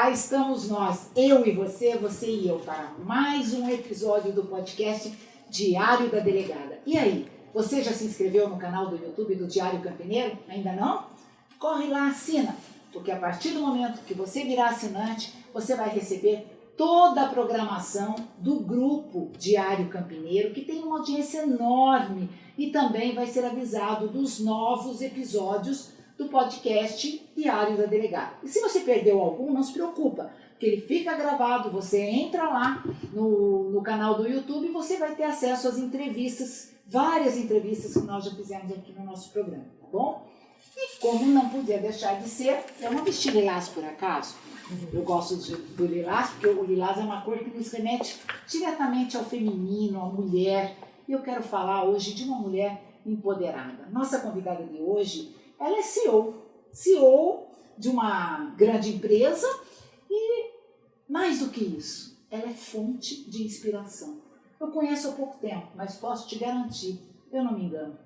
Cá estamos nós, eu e você e eu, para mais um episódio do podcast Diário da Delegada. E aí, você já se inscreveu no canal do YouTube do Diário Campineiro? Ainda não? Corre lá, assina, porque a partir do momento que você virar assinante, você vai receber toda a programação do grupo Diário Campineiro, que tem uma audiência enorme, e também vai ser avisado dos novos episódios do podcast Diário da Delegada. E se você perdeu algum, não se preocupa, porque ele fica gravado, você entra lá no canal do YouTube e você vai ter acesso às entrevistas, várias entrevistas que nós já fizemos aqui no nosso programa, tá bom? E como não podia deixar de ser, eu não vesti lilás por acaso. Eu gosto do lilás, porque o lilás é uma cor que nos remete diretamente ao feminino, à mulher. E eu quero falar hoje de uma mulher empoderada. Nossa convidada de hoje, ela é CEO de uma grande empresa e, mais do que isso, ela é fonte de inspiração. Eu conheço há pouco tempo, mas posso te garantir, eu não me engano,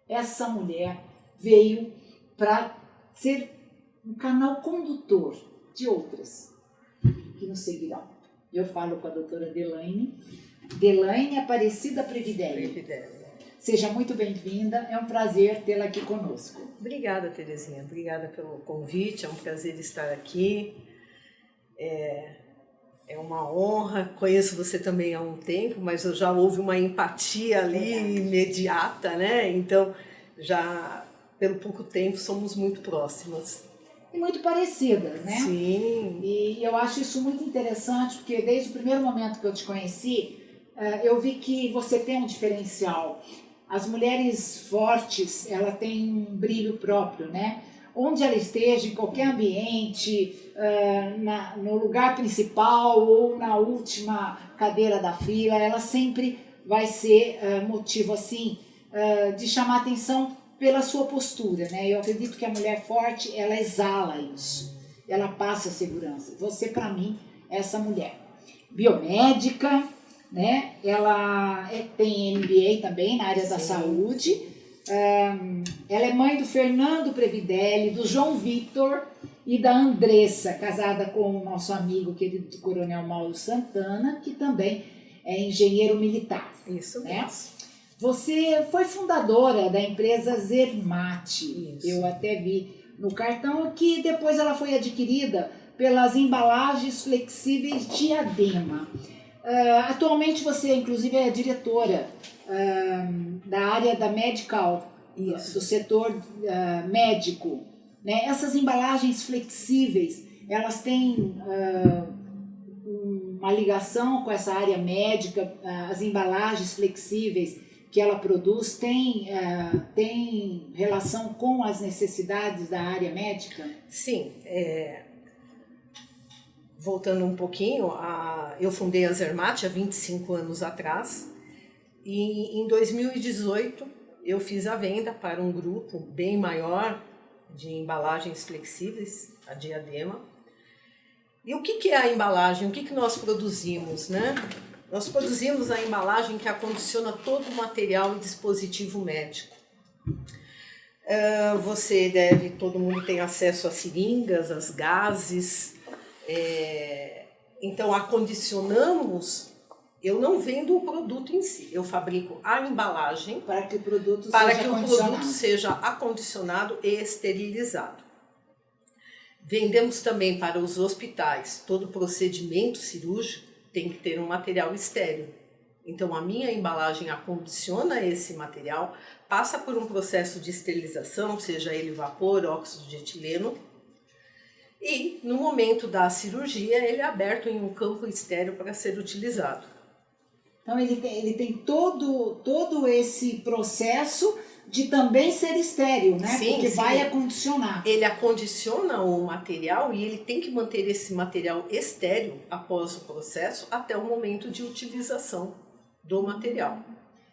essa mulher veio para ser um canal condutor de outras que nos seguirão. Eu falo com a doutora Delaine Aparecida Previdelli. Seja muito bem-vinda, é um prazer tê-la aqui conosco. Obrigada, Terezinha, obrigada pelo convite, é um prazer estar aqui. É uma honra, conheço você também há um tempo, mas já houve uma empatia ali imediata, né? Então, já pelo pouco tempo somos muito próximas. E muito parecidas, né? Sim. E eu acho isso muito interessante, porque desde o primeiro momento que eu te conheci, eu vi que você tem um diferencial. As mulheres fortes, ela tem um brilho próprio, né? Onde ela esteja, em qualquer ambiente, no lugar principal ou na última cadeira da fila, ela sempre vai ser motivo, assim, de chamar atenção pela sua postura, né? Eu acredito que a mulher forte, ela exala isso, ela passa segurança. Você, para mim, é essa mulher. Biomédica, né? Ela tem MBA também na área da saúde. Ela é mãe do Fernando Previdelli, do João Vitor e da Andressa, casada com o nosso amigo querido Coronel Mauro Santana, que também é engenheiro militar. Isso né? mesmo. Você foi fundadora da empresa Zermatt. Isso. Eu até vi no cartão que depois ela foi adquirida pelas embalagens flexíveis Diadema. Atualmente você, inclusive, é diretora da área da medical, do setor médico. Né? Essas embalagens flexíveis, elas têm uma ligação com essa área médica, as embalagens flexíveis que ela produz tem relação com as necessidades da área médica? Sim, voltando um pouquinho, eu fundei a Zermatt há 25 anos atrás e em 2018 eu fiz a venda para um grupo bem maior de embalagens flexíveis, a Diadema. E o que é a embalagem? O que nós produzimos, né? Nós produzimos a embalagem que acondiciona todo o material e dispositivo médico. Todo mundo tem acesso a seringas, às gases. Então, acondicionamos, eu não vendo o produto em si, eu fabrico a embalagem para que o produto seja acondicionado e esterilizado. Vendemos também para os hospitais, todo procedimento cirúrgico tem que ter um material estéril. Então, a minha embalagem acondiciona esse material, passa por um processo de esterilização, seja ele vapor, óxido de etileno, e no momento da cirurgia ele é aberto em um campo estéril para ser utilizado. Então ele tem todo esse processo de também ser estéril, né? Sim, porque sim. Vai acondicionar. Ele acondiciona o material e ele tem que manter esse material estéril após o processo até o momento de utilização do material.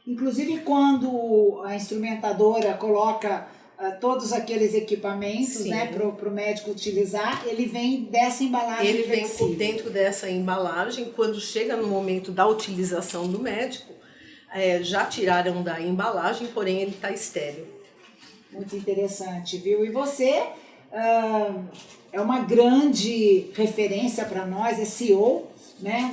Inclusive quando a instrumentadora coloca todos aqueles equipamentos, né, para o médico utilizar, ele vem dessa embalagem Ele flexível. Vem dentro dessa embalagem. Quando chega no momento da utilização do médico, já tiraram da embalagem, porém ele está estéril. Muito interessante, viu? E você é uma grande referência para nós, é CEO, né,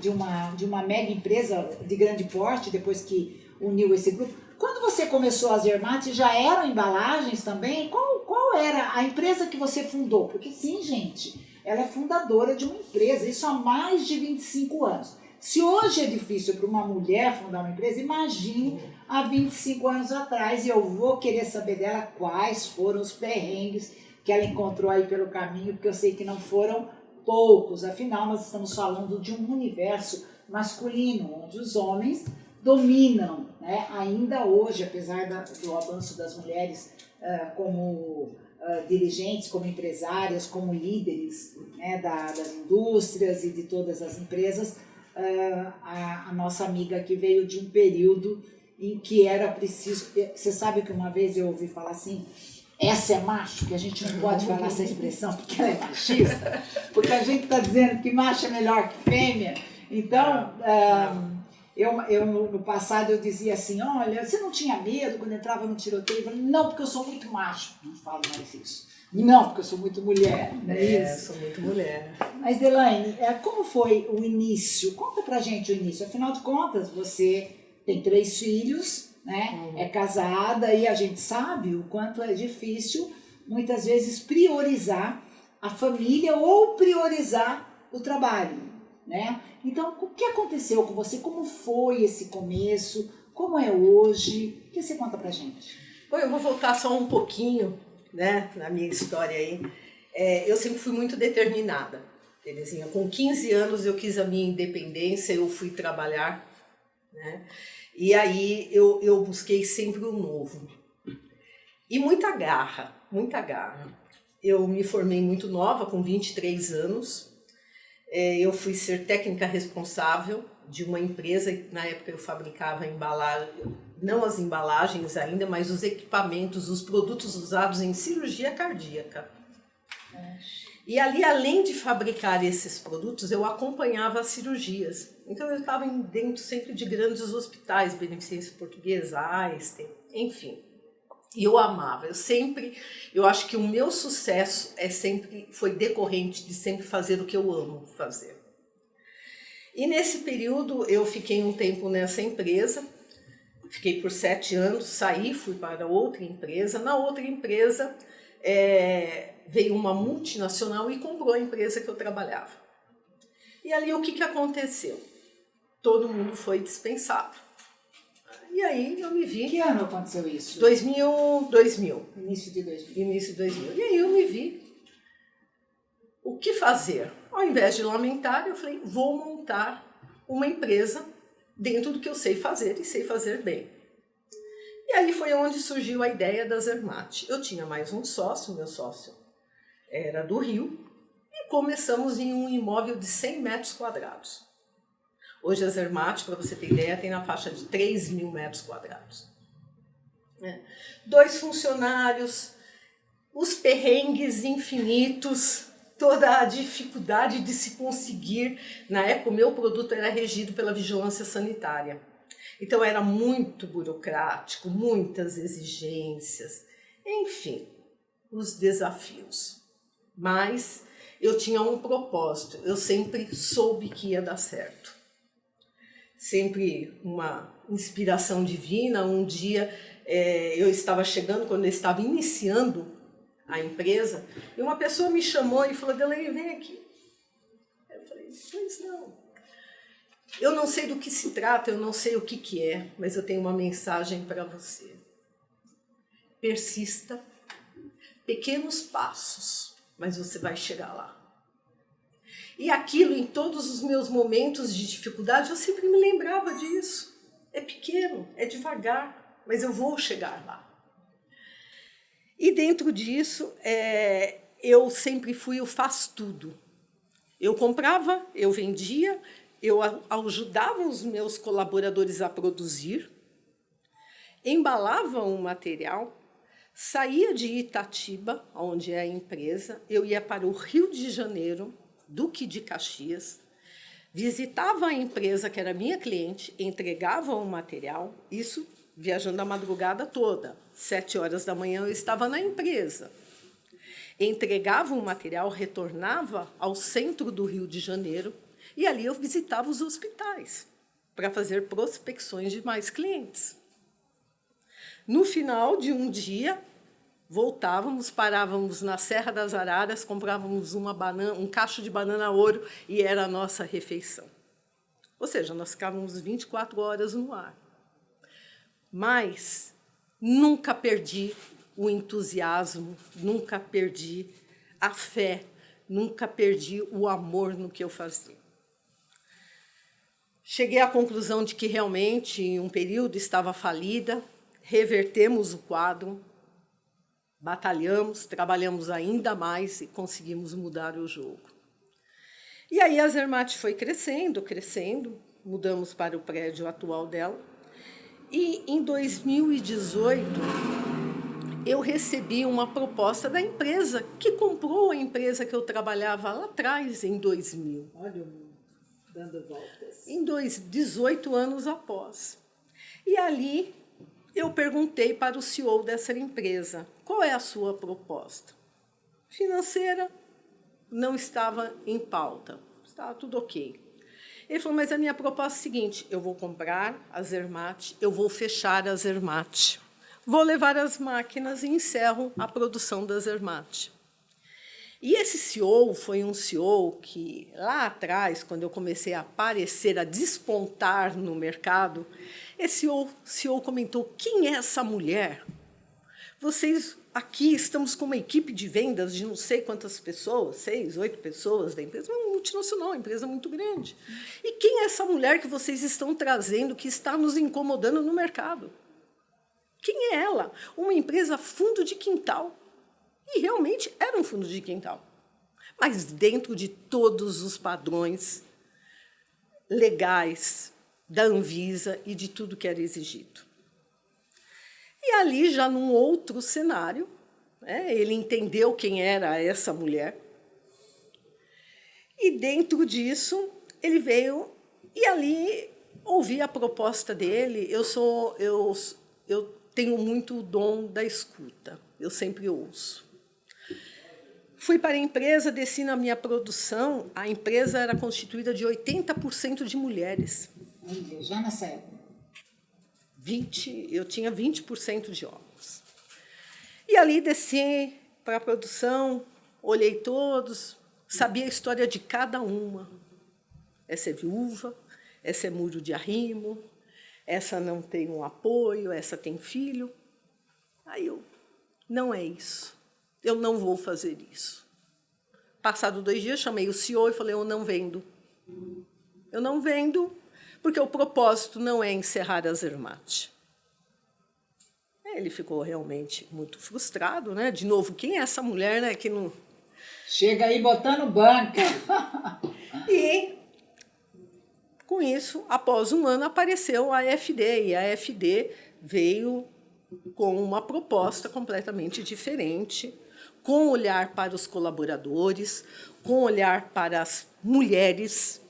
de uma mega empresa de grande porte, depois que uniu esse grupo. Quando você começou a Zermatt, já eram embalagens também? Qual era a empresa que você fundou? Porque sim, gente, ela é fundadora de uma empresa, isso há mais de 25 anos. Se hoje é difícil para uma mulher fundar uma empresa, imagine há 25 anos atrás, e eu vou querer saber dela quais foram os perrengues que ela encontrou aí pelo caminho, porque eu sei que não foram poucos. Afinal, nós estamos falando de um universo masculino, onde os homens dominam, né? Ainda hoje, apesar do avanço das mulheres como dirigentes, como empresárias, como líderes, né, das indústrias e de todas as empresas, a nossa amiga aqui veio de um período em que era preciso... Você sabe que uma vez eu ouvi falar assim, essa é macho, que a gente não pode falar essa expressão porque ela é machista, porque a gente está dizendo que macho é melhor que fêmea. Então, eu no passado eu dizia assim, olha, você não tinha medo quando entrava no tiroteio? Eu falei, não, porque eu sou muito macho. Não falo mais isso. Não, porque eu sou muito mulher. Não é isso? Sou muito mulher. Mas, Delaine, como foi o início? Conta pra gente o início. Afinal de contas, você tem 3 filhos, né? É casada e a gente sabe o quanto é difícil, muitas vezes, priorizar a família ou priorizar o trabalho, né? Então, o que aconteceu com você? Como foi esse começo? Como é hoje? O que você conta pra gente? Bom, eu vou voltar só um pouquinho, né, na minha história aí. Eu sempre fui muito determinada, Terezinha. Com 15 anos eu quis a minha independência, eu fui trabalhar, né? E aí eu busquei sempre o novo. E muita garra, muita garra. Eu me formei muito nova, com 23 anos. Eu fui ser técnica responsável de uma empresa, na época eu fabricava embalagem, não as embalagens ainda, mas os equipamentos, os produtos usados em cirurgia cardíaca. E ali, além de fabricar esses produtos, eu acompanhava as cirurgias. Então eu estava dentro sempre de grandes hospitais, Beneficência Portuguesa, Einstein, enfim. E eu amava, eu acho que o meu sucesso foi decorrente de sempre fazer o que eu amo fazer. E nesse período eu fiquei um tempo nessa empresa, fiquei por 7 anos, saí, fui para outra empresa. Na outra empresa veio uma multinacional e comprou a empresa que eu trabalhava. E ali o que aconteceu? Todo mundo foi dispensado. E aí eu me vi... Que ano aconteceu isso? 2000. Início de 2000. Início de 2000. E aí eu me vi. O que fazer? Ao invés de lamentar, eu falei, vou montar uma empresa dentro do que eu sei fazer e sei fazer bem. E aí foi onde surgiu a ideia da Zermatt. Eu tinha mais um sócio, meu sócio era do Rio, e começamos em um imóvel de 100 metros quadrados. Hoje a Zermatt, para você ter ideia, tem na faixa de 3.000 metros quadrados. 2 funcionários, os perrengues infinitos, toda a dificuldade de se conseguir. Na época, o meu produto era regido pela vigilância sanitária. Então, era muito burocrático, muitas exigências, enfim, os desafios. Mas eu tinha um propósito, eu sempre soube que ia dar certo. Sempre uma inspiração divina. Um dia eu estava chegando, quando eu estava iniciando a empresa, e uma pessoa me chamou e falou, Delaine, vem aqui. Eu falei, pois não. Eu não sei do que se trata, eu não sei o que é, mas eu tenho uma mensagem para você. Persista, pequenos passos, mas você vai chegar lá. E aquilo, em todos os meus momentos de dificuldade, eu sempre me lembrava disso. É pequeno, é devagar, mas eu vou chegar lá. E dentro disso, eu sempre fui o faz tudo. Eu comprava, eu vendia, eu ajudava os meus colaboradores a produzir, embalava um material, saía de Itatiba, onde é a empresa, eu ia para o Rio de Janeiro, Duque de Caxias, visitava a empresa que era minha cliente, entregava o material, isso viajando a madrugada toda. 7 horas da manhã eu estava na empresa. Entregava o material, retornava ao centro do Rio de Janeiro e ali eu visitava os hospitais para fazer prospecções de mais clientes. No final de um dia, voltávamos, parávamos na Serra das Araras, comprávamos um cacho de banana ouro e era a nossa refeição. Ou seja, nós ficávamos 24 horas no ar. Mas nunca perdi o entusiasmo, nunca perdi a fé, nunca perdi o amor no que eu fazia. Cheguei à conclusão de que realmente, em um período, estava falida, revertemos o quadro, batalhamos, trabalhamos ainda mais e conseguimos mudar o jogo. E aí a Zermatt foi crescendo, mudamos para o prédio atual dela. E em 2018, eu recebi uma proposta da empresa que comprou a empresa que eu trabalhava lá atrás, em 2000. Olha o mundo dando voltas. Em 18 anos após. E ali eu perguntei para o CEO dessa empresa, qual é a sua proposta? Financeira não estava em pauta, estava tudo ok. Ele falou, mas a minha proposta é a seguinte, eu vou comprar a Zermatt, eu vou fechar a Zermatt, vou levar as máquinas e encerro a produção da Zermatt. E esse CEO foi um CEO que, lá atrás, quando eu comecei a aparecer, a despontar no mercado, esse CEO comentou, quem é essa mulher? Vocês aqui estamos com uma equipe de vendas de não sei quantas pessoas, 6, 8 pessoas da empresa, uma multinacional, uma empresa muito grande. E quem é essa mulher que vocês estão trazendo, que está nos incomodando no mercado? Quem é ela? Uma empresa fundo de quintal. E realmente era um fundo de quintal, mas dentro de todos os padrões legais da Anvisa e de tudo que era exigido. E ali, já num outro cenário, ele entendeu quem era essa mulher, e dentro disso ele veio e ali ouvi a proposta dele. Eu tenho muito o dom da escuta, eu sempre ouço. Fui para a empresa, desci na minha produção, a empresa era constituída de 80% de mulheres. Já nessa época? Eu tinha 20% de homens. E ali desci para a produção, olhei todos, sabia a história de cada uma. Essa é viúva, essa é muro de arrimo, essa não tem um apoio, essa tem filho. Aí não é isso. Eu não vou fazer isso. Passado 2 dias, chamei o CEO e falei, eu não vendo. Eu não vendo, porque o propósito não é encerrar a Zermatt. Ele ficou realmente muito frustrado, né? De novo, quem é essa mulher, né, que não... Chega aí botando banca. E, com isso, após 1 ano, apareceu a AfD, e a AfD veio com uma proposta completamente diferente, com olhar para os colaboradores, com olhar para as mulheres,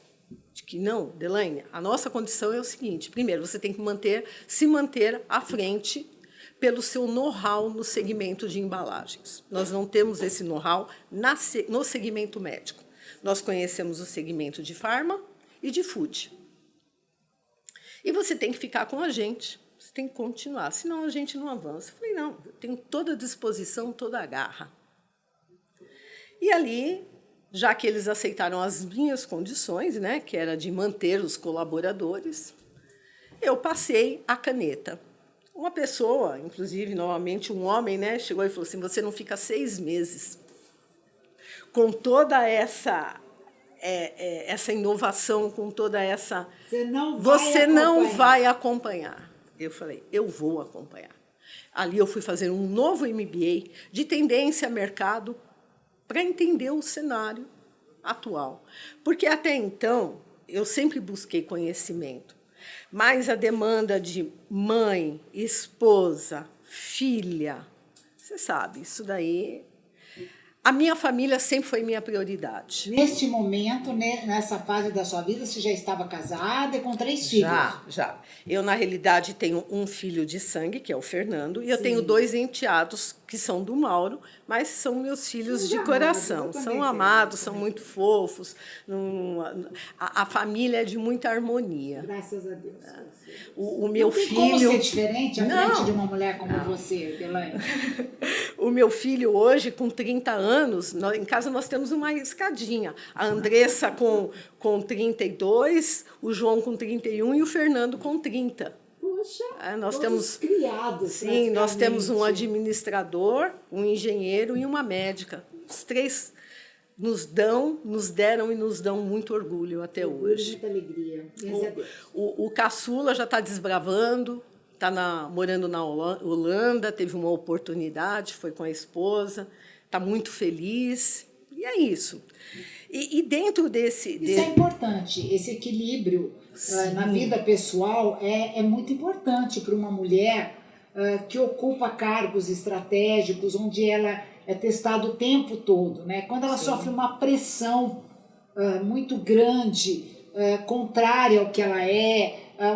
de que não, Delaine, a nossa condição é o seguinte, primeiro, você tem que se manter à frente pelo seu know-how no segmento de embalagens. Nós não temos esse know-how no segmento médico. Nós conhecemos o segmento de farma e de food. E você tem que ficar com a gente, você tem que continuar, senão a gente não avança. Eu falei, não, eu tenho toda a disposição, toda a garra. E ali, já que eles aceitaram as minhas condições, né, que era de manter os colaboradores, eu passei a caneta. Uma pessoa, inclusive, novamente um homem, né, chegou e falou assim, você não fica 6 meses com toda essa inovação, com toda essa... Você não vai acompanhar. Eu falei, eu vou acompanhar. Ali eu fui fazer um novo MBA de tendência a mercado para entender o cenário atual. Porque até então, eu sempre busquei conhecimento, mas a demanda de mãe, esposa, filha, você sabe, isso daí... A minha família sempre foi minha prioridade. Neste momento, nessa fase da sua vida, você já estava casada e com 3 filhos? Já. Eu, na realidade, tenho um filho de sangue, que é o Fernando, e eu Sim. tenho 2 enteados, que são do Mauro, mas são meus filhos de coração. São amados, são muito fofos. A família é de muita harmonia. Graças a Deus. O meu filho... Como ser diferente à frente de uma mulher como você, Elaine? O meu filho hoje, com 30 anos, em casa nós temos uma escadinha. A Andressa com 32, o João com 31 e o Fernando com 30. Puxa, nós todos temos criados. Sim, nós temos um administrador, um engenheiro e uma médica. Os 3 nos deram e nos dão muito orgulho até hoje. Muita alegria. Graças a Deus. O caçula já está desbravando, está morando na Holanda, teve uma oportunidade, foi com a esposa, está muito feliz, e é isso. E dentro desse... Isso é importante, esse equilíbrio na vida pessoal é muito importante para uma mulher que ocupa cargos estratégicos, onde ela é testada o tempo todo, né? Quando ela sofre uma pressão muito grande, contrária ao que ela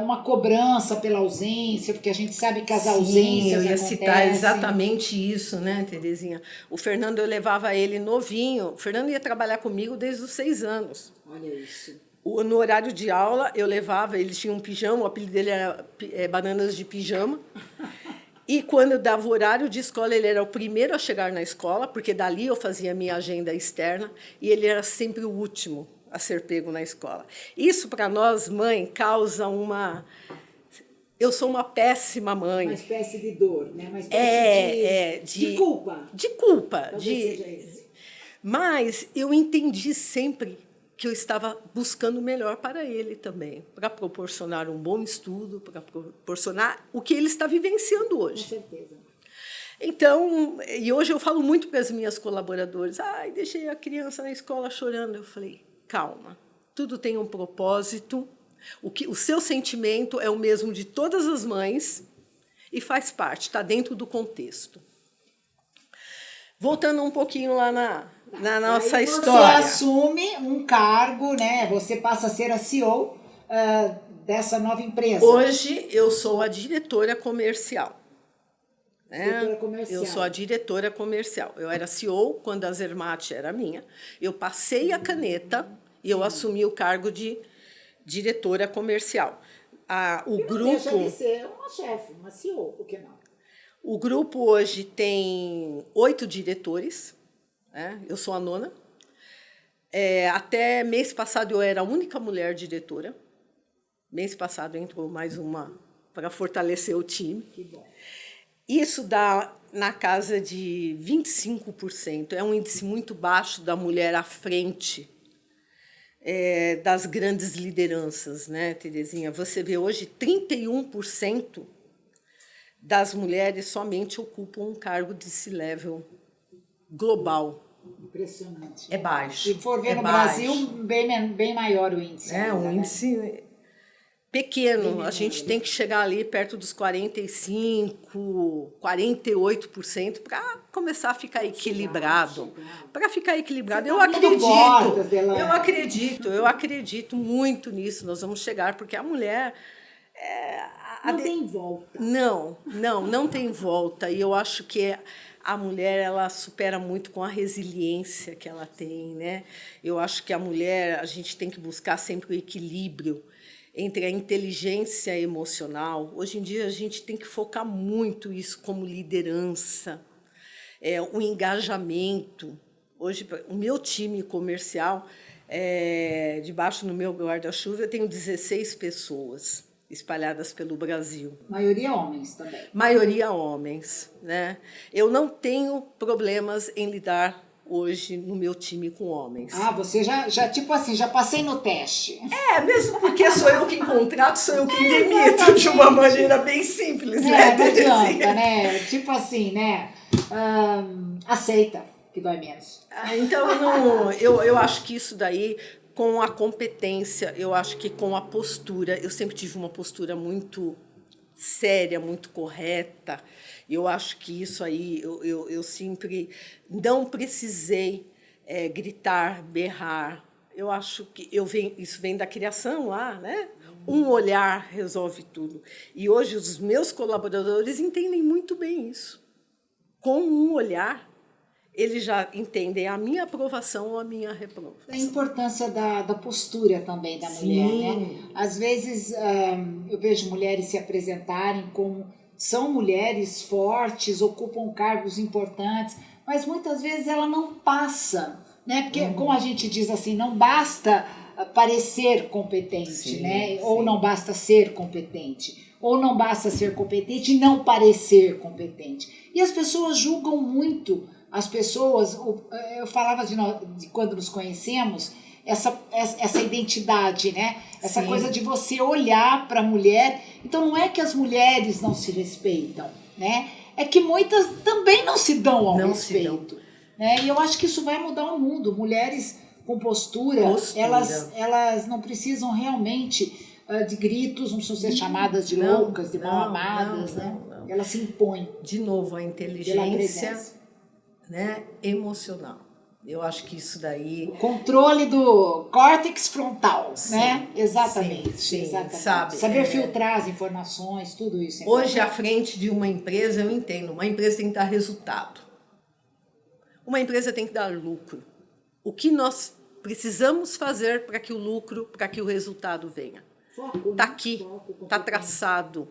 uma cobrança pela ausência, porque a gente sabe que as ausências eu ia acontecem. citar exatamente isso, né, Terezinha? O Fernando, eu levava ele novinho. O Fernando ia trabalhar comigo desde os 6 anos. Olha isso. No horário de aula, eu levava, ele tinha um pijama, o apelido dele era Bananas de Pijama. E quando eu dava o horário de escola, ele era o primeiro a chegar na escola, porque dali eu fazia minha agenda externa, e ele era sempre o último a ser pego na escola. Isso, para nós, mãe, causa uma... Eu sou uma péssima mãe. Uma espécie de dor, né? Uma espécie de culpa. De culpa. Talvez seja isso. Mas eu entendi sempre que eu estava buscando o melhor para ele também, para proporcionar um bom estudo, para proporcionar o que ele está vivenciando hoje. Com certeza. Então, e hoje eu falo muito para as minhas colaboradoras, deixei a criança na escola chorando. Eu falei, calma, tudo tem um propósito, o seu sentimento é o mesmo de todas as mães e faz parte, está dentro do contexto. Voltando um pouquinho lá na nossa história. Você assume um cargo, né? Você passa a ser a CEO dessa nova empresa. Hoje eu sou a diretora comercial. Diretora comercial. Eu sou a diretora comercial. Eu era CEO quando a Zermatt era minha. Eu passei a caneta e eu assumi o cargo de diretora comercial. O grupo deixa de ser uma chefe, uma CEO, por que não? O grupo hoje tem 8 diretores, né? Eu sou a 9ª. Até mês passado eu era a única mulher diretora. Mês passado entrou mais uma para fortalecer o time. Que bom. Isso dá na casa de 25%. É um índice muito baixo da mulher à frente das grandes lideranças, né, Terezinha? Você vê hoje 31% das mulheres somente ocupam um cargo de C-level global. Impressionante. É baixo. Se for ver no Brasil, bem maior o índice. Um índice pequeno. A gente tem que chegar ali perto dos 45%, 48% para começar a ficar equilibrado. Para ficar equilibrado, eu acredito muito nisso. Nós vamos chegar, porque a mulher... Não tem volta. Não tem volta. E eu acho que a mulher ela supera muito com a resiliência que ela tem, né? Eu acho que a mulher, a gente tem que buscar sempre o equilíbrio entre a inteligência emocional. Hoje em dia, a gente tem que focar muito isso como liderança, o engajamento. Hoje, o meu time comercial, debaixo do meu guarda-chuva, eu tenho 16 pessoas espalhadas pelo Brasil. Maioria homens também. Maioria homens, né? Eu não tenho problemas em lidar hoje no meu time com homens. Você já tipo assim, já passei no teste. Mesmo porque sou eu quem contrato, sou eu quem demito, de uma maneira bem simples, né? Não adianta, né? Tipo assim, né? Aceita, que dói menos. Então, eu acho que isso daí, com a competência, eu acho que com a postura, eu sempre tive uma postura muito séria, muito correta. Eu acho que isso aí, eu sempre não precisei gritar, berrar. Eu acho que isso vem da criação lá, né? Um olhar resolve tudo. E hoje os meus colaboradores entendem muito bem isso. Com um olhar, eles já entendem a minha aprovação ou a minha reprovação. A importância da postura também da mulher, né? Às vezes eu vejo mulheres se apresentarem como são mulheres fortes, ocupam cargos importantes, mas muitas vezes ela não passa, né? Porque, como a gente diz assim, não basta parecer competente, né? Ou não basta ser competente. Ou não basta ser competente e não parecer competente. E as pessoas julgam muito as pessoas. Eu falava de quando nos conhecemos, essa identidade, né? Essa coisa de você olhar para a mulher. Então não é que as mulheres não se respeitam, né? É que muitas também não se dão ao respeito. Né? E eu acho que isso vai mudar o mundo. Mulheres com postura. Elas não precisam realmente de gritos, não precisam ser chamadas de loucas, de mal amadas, né? Elas se impõem. De novo, a inteligência, né, emocional. Eu acho que isso daí... O controle do córtex frontal, né? Exatamente. Sim, exatamente. Sabe, saber filtrar as informações, tudo isso. Hoje, à frente de uma empresa, eu entendo, uma empresa tem que dar resultado. Uma empresa tem que dar lucro. O que nós precisamos fazer para que o lucro, para que o resultado venha? Está aqui, está traçado.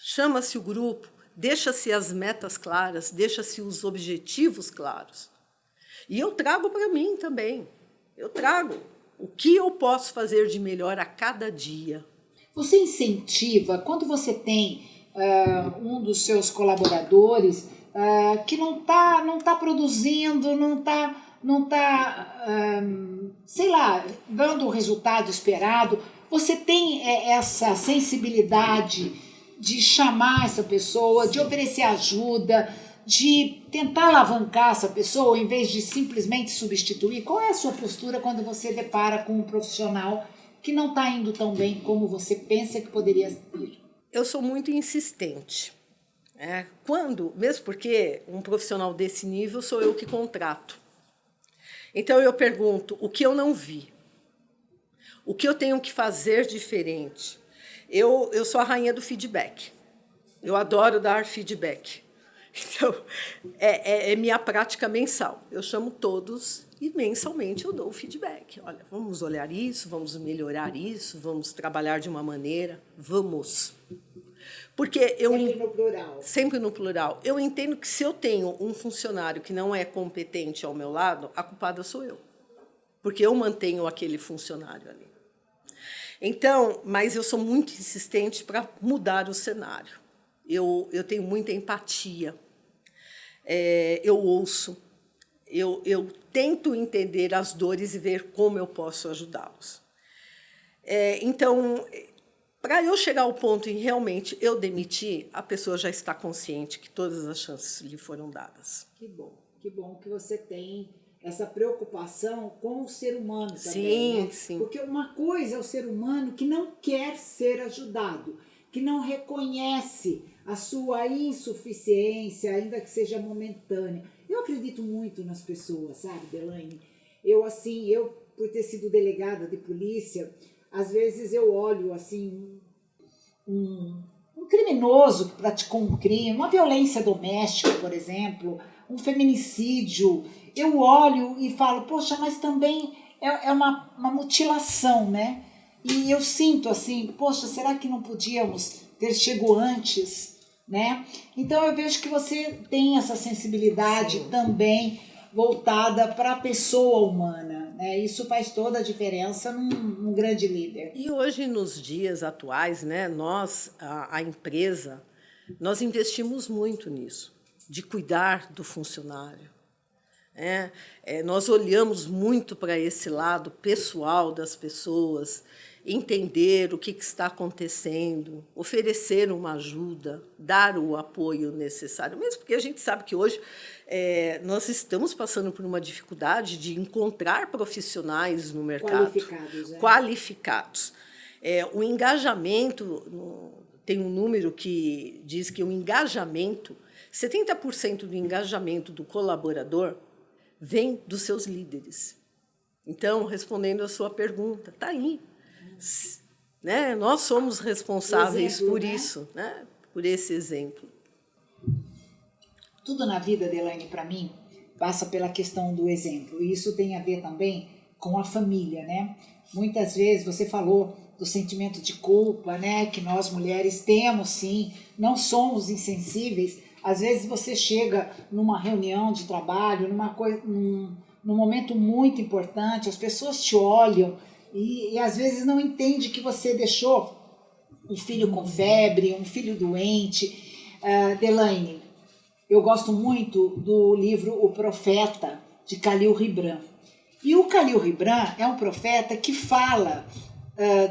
Chama-se o grupo, deixa-se as metas claras, deixa-se os objetivos claros. E eu trago para mim também. Eu trago o que eu posso fazer de melhor a cada dia. Você incentiva, quando você tem um dos seus colaboradores que não tá produzindo, não tá, sei lá, dando o resultado esperado, você tem essa sensibilidade de chamar essa pessoa, de oferecer ajuda, de tentar alavancar essa pessoa em vez de simplesmente substituir? Qual é a sua postura quando você depara com um profissional que não está indo tão bem como você pensa que poderia ir? Eu sou muito insistente. Mesmo porque um profissional desse nível sou eu que contrato. Então eu pergunto o que eu não vi, o que eu tenho que fazer diferente. Eu sou a rainha do feedback. Eu adoro dar feedback. Então, é minha prática mensal. Eu chamo todos e mensalmente eu dou o feedback. Olha, vamos olhar isso, vamos melhorar isso, vamos trabalhar de uma maneira, vamos. Porque sempre no plural. Sempre no plural. Eu entendo que se eu tenho um funcionário que não é competente ao meu lado, a culpada sou eu. Porque eu mantenho aquele funcionário ali. Então, mas eu sou muito insistente para mudar o cenário. Eu tenho muita empatia. Eu ouço. Eu tento entender as dores e ver como eu posso ajudá-los. Então, para eu chegar ao ponto em realmente eu demitir, a pessoa já está consciente que todas as chances lhe foram dadas. Que bom que você tem essa preocupação com o ser humano também. Sim. Porque uma coisa é o ser humano que não quer ser ajudado, que não reconhece a sua insuficiência, ainda que seja momentânea. Eu acredito muito nas pessoas, sabe, Delaine? Eu, por ter sido delegada de polícia, às vezes eu olho assim um criminoso que praticou um crime, uma violência doméstica, por exemplo, um feminicídio. Eu olho e falo, poxa, mas também é uma mutilação, né? E eu sinto assim, poxa, será que não podíamos ter chegado antes, né? Então eu vejo que você tem essa sensibilidade também voltada para a pessoa humana, né? Isso faz toda a diferença num grande líder. E hoje, nos dias atuais, né, a empresa, nós investimos muito nisso, de cuidar do funcionário. Nós olhamos muito para esse lado pessoal das pessoas, entender o que está acontecendo, oferecer uma ajuda, dar o apoio necessário, mesmo porque a gente sabe que hoje nós estamos passando por uma dificuldade de encontrar profissionais no mercado qualificados. O engajamento tem um número que diz que o engajamento, 70% do engajamento do colaborador vem dos seus líderes. Então, respondendo a sua pergunta, está aí. Né? Nós somos responsáveis por isso, né? Por esse exemplo. Tudo na vida, Delaine, para mim, passa pela questão do exemplo. E isso tem a ver também com a família, né? Muitas vezes você falou do sentimento de culpa, né? Que nós mulheres temos, sim. Não somos insensíveis. Às vezes você chega numa reunião de trabalho, num momento muito importante, as pessoas te olham e às vezes não entende que você deixou um filho com febre, um filho doente. Delaine, eu gosto muito do livro O Profeta, de Khalil Gibran. E o Khalil Gibran é um profeta que fala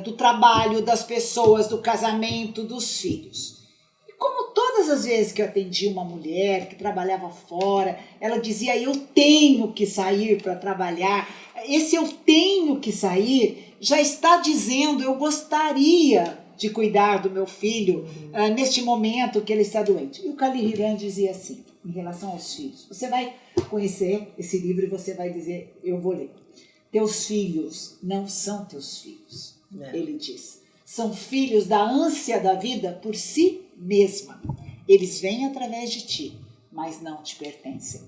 do trabalho, das pessoas, do casamento, dos filhos. E como todas as vezes que eu atendi uma mulher que trabalhava fora, ela dizia, eu tenho que sair para trabalhar. Esse eu tenho que sair já está dizendo, eu gostaria de cuidar do meu filho neste momento que ele está doente. E o Khalil Gibran dizia assim, em relação aos filhos. Você vai conhecer esse livro e você vai dizer, eu vou ler. Teus filhos não são teus filhos, ele diz. São filhos da ânsia da vida por si mesma. Eles vêm através de ti, mas não te pertencem.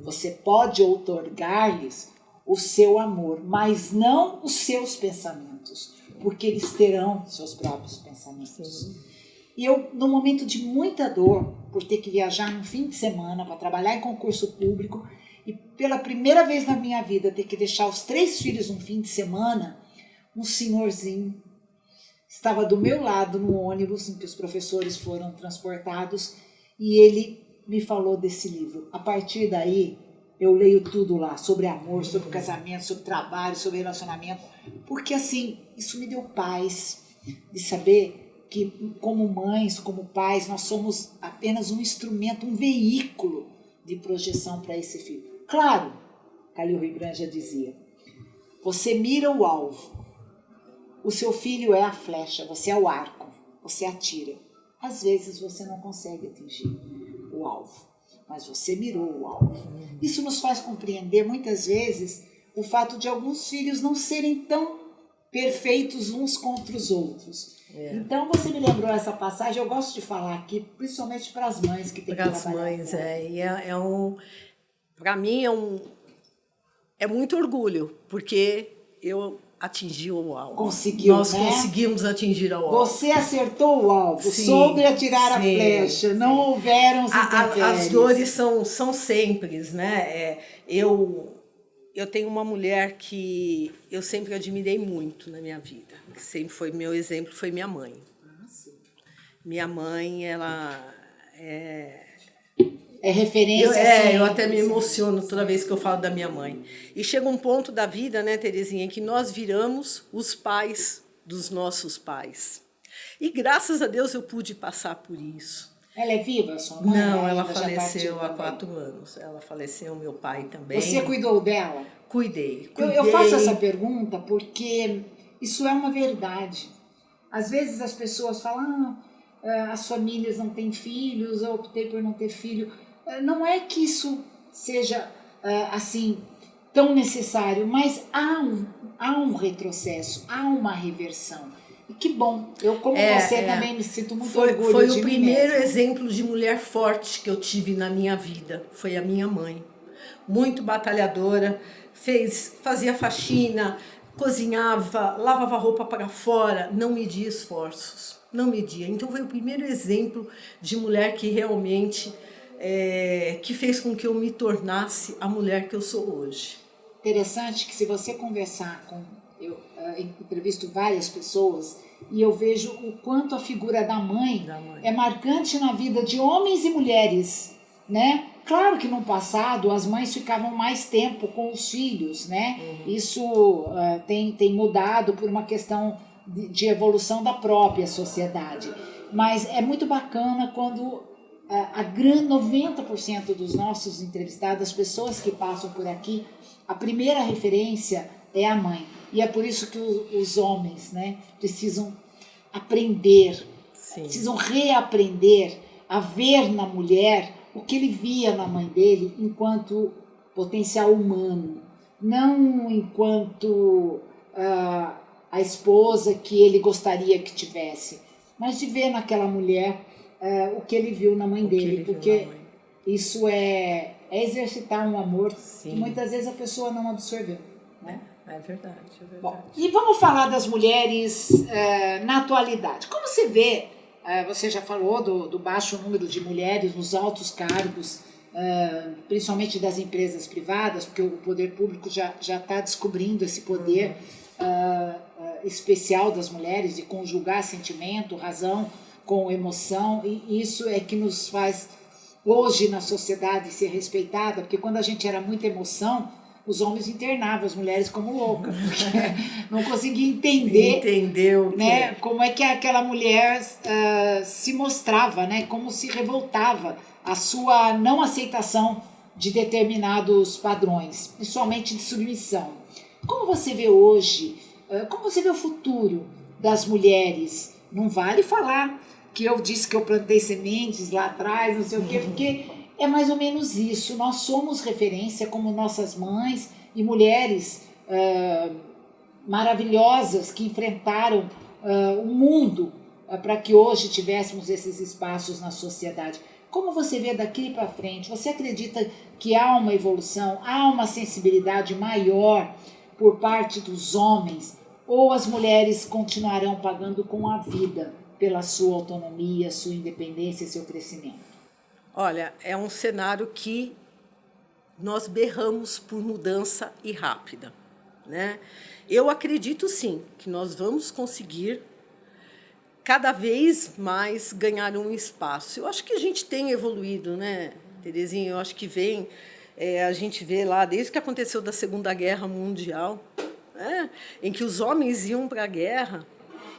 Você pode outorgar-lhes o seu amor, mas não os seus pensamentos, porque eles terão seus próprios pensamentos. E eu, num momento de muita dor, por ter que viajar num fim de semana para trabalhar em concurso público, e pela primeira vez na minha vida ter que deixar os 3 filhos num fim de semana, um senhorzinho estava do meu lado no ônibus em que os professores foram transportados e ele me falou desse livro. A partir daí, eu leio tudo lá, sobre amor, sobre casamento, sobre trabalho, sobre relacionamento, porque assim, isso me deu paz de saber que como mães, como pais, nós somos apenas um instrumento, um veículo de projeção para esse filho. Claro, Khalil Gibran já dizia, você mira o alvo, o seu filho é a flecha, você é o arco, você atira. Às vezes você não consegue atingir o alvo, mas você mirou o alvo. Isso nos faz compreender muitas vezes o fato de alguns filhos não serem tão perfeitos uns contra os outros. Então você me lembrou essa passagem, eu gosto de falar aqui, principalmente para as mães que têm que trabalhar. Para as mães, para mim é muito orgulho, porque eu atingi o alvo. Nós conseguimos atingir o alvo. Você acertou o alvo, soube atirar a flecha, não houveram as dores são sempre, né? Eu tenho uma mulher que eu sempre admirei muito na minha vida, que sempre foi meu exemplo, foi minha mãe. Minha mãe, ela é referência. Eu até me emociono toda vez que eu falo da minha mãe. E chega um ponto da vida, né, Terezinha, em que nós viramos os pais dos nossos pais. E graças a Deus eu pude passar por isso. Ela é viva, a sua mãe? Não, ela faleceu há 4 anos. Ela faleceu, meu pai também. Você cuidou dela? Cuidei. Eu faço essa pergunta porque isso é uma verdade. Às vezes as pessoas falam, as famílias não têm filhos, eu optei por não ter filho. Não é que isso seja assim tão necessário, mas há um retrocesso, há uma reversão. E que bom, eu como você também me sinto muito orgulho de mim. Foi o primeiro exemplo de mulher forte que eu tive na minha vida, foi a minha mãe. Muito batalhadora, fazia faxina, cozinhava, lavava roupa para fora, não media esforços, não media. Então foi o primeiro exemplo de mulher que realmente que fez com que eu me tornasse a mulher que eu sou hoje. Interessante que se você conversar com... Eu entrevisto várias pessoas e eu vejo o quanto a figura da mãe é marcante na vida de homens e mulheres, né? Claro que no passado as mães ficavam mais tempo com os filhos, né? Isso tem mudado por uma questão de evolução da própria sociedade. Mas é muito bacana quando a grande 90% dos nossos entrevistados, as pessoas que passam por aqui, a primeira referência é a mãe. E é por isso que os homens, né, precisam aprender Sim. precisam reaprender a ver na mulher o que ele via na mãe dele enquanto potencial humano, não enquanto a esposa que ele gostaria que tivesse, mas de ver naquela mulher o que ele viu na mãe dele, porque isso é exercitar um amor que muitas vezes a pessoa não absorveu. Né? É verdade, é verdade. Bom, e vamos falar das mulheres na atualidade. Como você vê, você já falou do baixo número de mulheres nos altos cargos, principalmente das empresas privadas, porque o poder público já está descobrindo esse poder especial das mulheres de conjugar sentimento, razão com emoção, e isso é que nos faz hoje na sociedade ser respeitada, porque quando a gente era muita emoção, os homens internavam as mulheres como loucas, porque não conseguia entender né, como é que aquela mulher se mostrava, né, como se revoltava a sua não aceitação de determinados padrões, principalmente de submissão. Como você vê hoje, como você vê o futuro das mulheres? Não vale falar que eu disse que eu plantei sementes lá atrás, não sei o quê, porque é mais ou menos isso. Nós somos referência como nossas mães e mulheres maravilhosas que enfrentaram o mundo para que hoje tivéssemos esses espaços na sociedade. Como você vê daqui para frente? Você acredita que há uma evolução, há uma sensibilidade maior por parte dos homens, ou as mulheres continuarão pagando com a vida pela sua autonomia, sua independência e seu crescimento? Olha, é um cenário que nós berramos por mudança e rápida, né? Eu acredito sim que nós vamos conseguir cada vez mais ganhar um espaço. Eu acho que a gente tem evoluído, né, Terezinha? Eu acho que a gente vê lá, desde que aconteceu da Segunda Guerra Mundial, né, em que os homens iam para a guerra,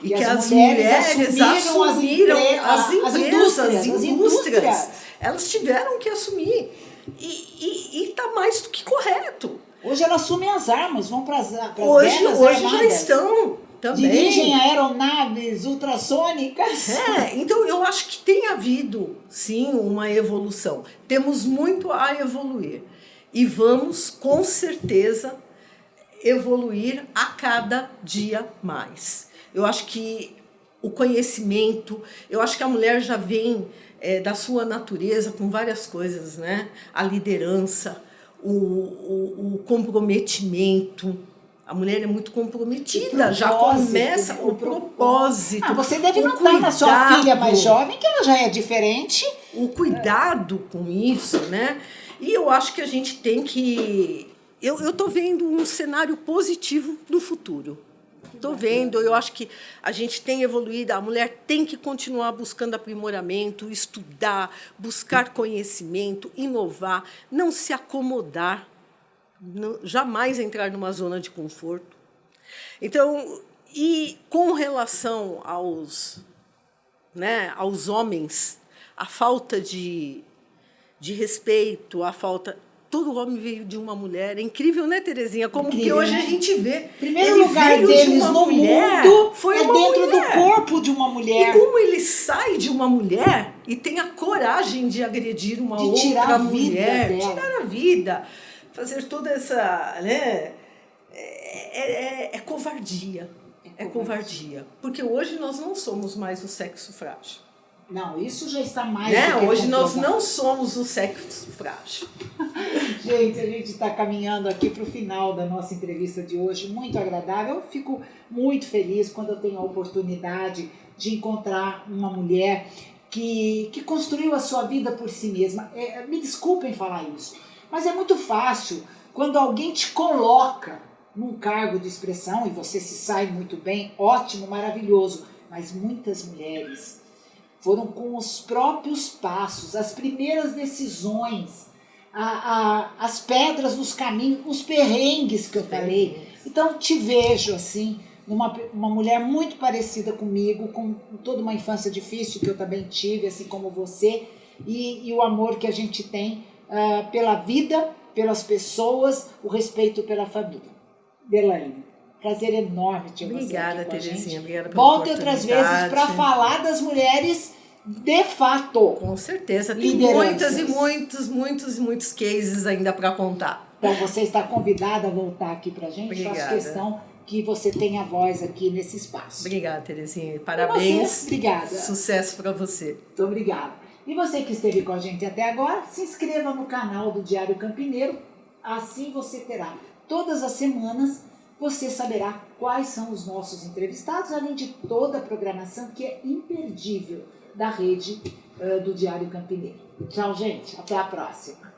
e que as mulheres assumiram as indústrias. Elas tiveram que assumir. E está mais do que correto. Hoje elas assumem as armas, vão para as guerras hoje já estão também. Dirigem aeronaves ultrassônicas. Então eu acho que tem havido, sim, uma evolução. Temos muito a evoluir. E vamos, com certeza, evoluir a cada dia mais. Eu acho que o conhecimento, eu acho que a mulher já vem da sua natureza com várias coisas, né? A liderança, o comprometimento. A mulher é muito comprometida, já começa o propósito. Você deve notar na sua filha mais jovem que ela já é diferente. O cuidado com isso, né? E eu acho que a gente tem que... Eu estou vendo um cenário positivo no futuro. Estou vendo, eu acho que a gente tem evoluído, a mulher tem que continuar buscando aprimoramento, estudar, buscar conhecimento, inovar, não se acomodar, jamais entrar numa zona de conforto. Então, e com relação aos homens, a falta de respeito, a falta... Todo homem veio de uma mulher. É incrível, né, Terezinha? Como incrível, que hoje, né? A gente vê. O primeiro lugar deles no mundo foi dentro do corpo de uma mulher. E como ele sai de uma mulher e tem a coragem de agredir uma outra mulher, tirar a vida, fazer toda essa... Né? É covardia. É covardia. Porque hoje nós não somos mais o sexo frágil. Não, isso já está mais do que hoje nós não somos o sexo frágil. Gente, a gente está caminhando aqui para o final da nossa entrevista de hoje, muito agradável. Eu fico muito feliz quando eu tenho a oportunidade de encontrar uma mulher que construiu a sua vida por si mesma. Me desculpem falar isso, mas é muito fácil quando alguém te coloca num cargo de expressão e você se sai muito bem, ótimo, maravilhoso, mas muitas mulheres foram com os próprios passos, as primeiras decisões, as pedras nos caminhos, os perrengues que eu falei. Então, te vejo assim, uma mulher muito parecida comigo, com toda uma infância difícil que eu também tive, assim como você, e o amor que a gente tem pela vida, pelas pessoas, o respeito pela família. Delaine. Prazer enorme ter você Obrigada, aqui com a Terezinha. gente. Obrigada pela Volte outras vezes oportunidade. para falar das mulheres de fato. Com certeza. Tem Lideranças. muitos cases ainda para contar. Então você está convidada a voltar aqui para a gente. Obrigada. Faço questão que você tenha voz aqui nesse espaço. Obrigada, Terezinha. Parabéns. Você, obrigada. Sucesso para você. Muito obrigada. E você que esteve com a gente até agora, se inscreva no canal do Diário Campineiro. Assim você terá todas as semanas, você saberá quais são os nossos entrevistados, além de toda a programação que é imperdível da rede do Diário Campineiro. Tchau, gente. Até a próxima.